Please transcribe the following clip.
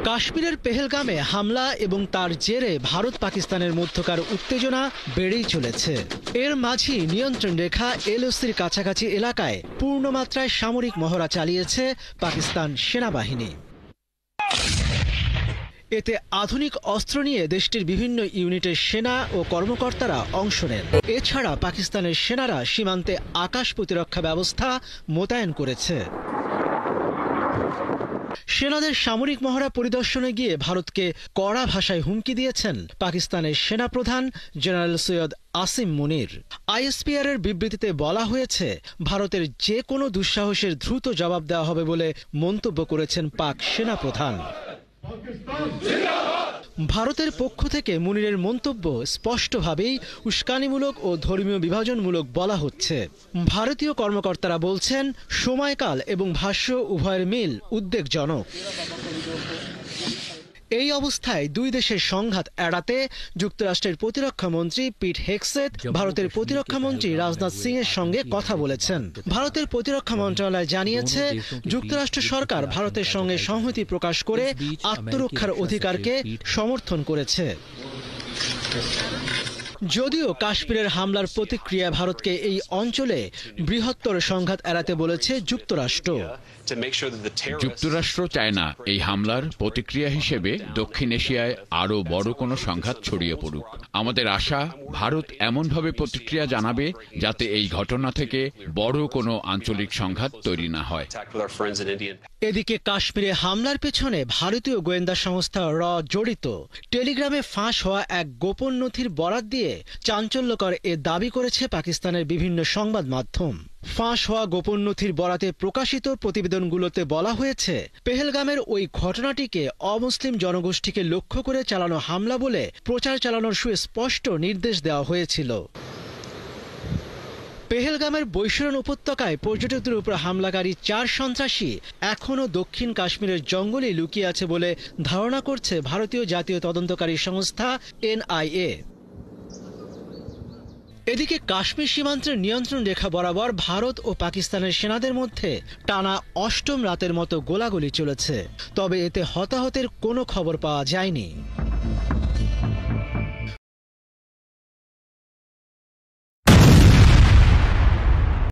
কাশ্মীরের পেহেলগামে হামলা এবং তার জেরে ভারত পাকিস্তানের মধ্যকার উত্তেজনা বেড়েই চলেছে। এর মাঝেই নিয়ন্ত্রণ রেখা এলওসির কাছাকাছি এলাকায় পূর্ণমাত্রায় সামরিক মহড়া চালিয়েছে পাকিস্তান সেনাবাহিনী। এতে আধুনিক অস্ত্র নিয়ে দেশটির বিভিন্ন ইউনিটের সেনা ও কর্মকর্তারা অংশ নেন। এছাড়া পাকিস্তানের সেনারা সীমান্তে আকাশ প্রতিরক্ষা ব্যবস্থা মোতায়েন করেছে। সেনাদের সামরিক মহড়া পরিদর্শনে গিয়ে ভারতকে কড়া ভাষায় হুমকি দিয়েছেন পাকিস্তানের সেনাপ্রধান জেনারেল সৈয়দ আসিম মুনির। আইএসপিআর এর বিবৃতিতে বলা হয়েছে, ভারতের যে কোনো দুঃসাহসের দ্রুত জবাব দেওয়া হবে বলে মন্তব্য করেছেন পাক সেনাপ্রধান। ভারতের পক্ষ থেকে মুনিরের মন্তব্য স্পষ্টভাবেই উস্কানিমূলক ও ধর্মীয় বিভাজনমূলক বলা হচ্ছে। ভারতীয় কর্মকর্তারা বলছেন, সময়কাল এবং ভাষ্য উভয়ের মিল উদ্বেগজনক। এই অবস্থায় দুই দেশের সংঘাত এড়াতে যুক্তরাষ্ট্রের প্রতিরক্ষা মন্ত্রী পিট হেগসেথ ভারতের প্রতিরক্ষা মন্ত্রী রাজনাথ সিং এর সঙ্গে কথা বলেছেন। ভারতের প্রতিরক্ষা মন্ত্রণালয় জানিয়েছে, যুক্তরাষ্ট্র সরকার ভারতের সঙ্গে সংহতি প্রকাশ করে আত্মরক্ষার অধিকারকে সমর্থন করেছে। যদিও কাশ্মীরের হামলার প্রতিক্রিয়া ভারতকে এই অঞ্চলে বৃহত্তর সংঘাত এড়াতে বলেছে যুক্তরাষ্ট্র। যুক্তরাষ্ট্র চায় না এই হামলার প্রতিক্রিয়া হিসেবে দক্ষিণ এশিয়ায় আরও বড় কোনো সংঘাত ছড়িয়ে পড়ুক। আমাদের আশা, ভারত এমনভাবে প্রতিক্রিয়া জানাবে যাতে এই ঘটনা থেকে বড় কোনো আঞ্চলিক সংঘাত তৈরি না হয়। এদিকে কাশ্মীরে হামলার পেছনে ভারতীয় গোয়েন্দা সংস্থা র জড়িত। টেলিগ্রামে ফাঁস হওয়া এক গোপন নথির বরাত দিয়ে চাঞ্চল্যকর এ দাবি করেছে পাকিস্তানের বিভিন্ন সংবাদ মাধ্যম। ফাঁস হওয়া গোপন নথির বরাতে প্রকাশিত প্রতিবেদনগুলোতে বলা হয়েছে, পেহেলগামের ওই ঘটনাটিকে অমুসলিম জনগোষ্ঠীকে লক্ষ্য করে চালানো হামলা বলে প্রচার চালানোর সুস্পষ্ট নির্দেশ দেওয়া হয়েছিল। পেহেলগামের বৈশরণ উপত্যকায় পর্যটকদের উপর হামলাকারী 4 সন্ত্রাসী এখনও দক্ষিণ কাশ্মীরের জঙ্গলে লুকিয়ে আছে বলে ধারণা করছে ভারতীয় জাতীয় তদন্তকারী সংস্থা এনআইএ। এদিকে কাশ্মীর সীমান্তের নিয়ন্ত্রণ রেখা বরাবর ভারত ও পাকিস্তানের সেনাদের মধ্যে টানা 8ম রাতের মতো গোলাগুলি চলেছে, তবে এতে হতাহতের কোনো খবর পাওয়া যায়নি।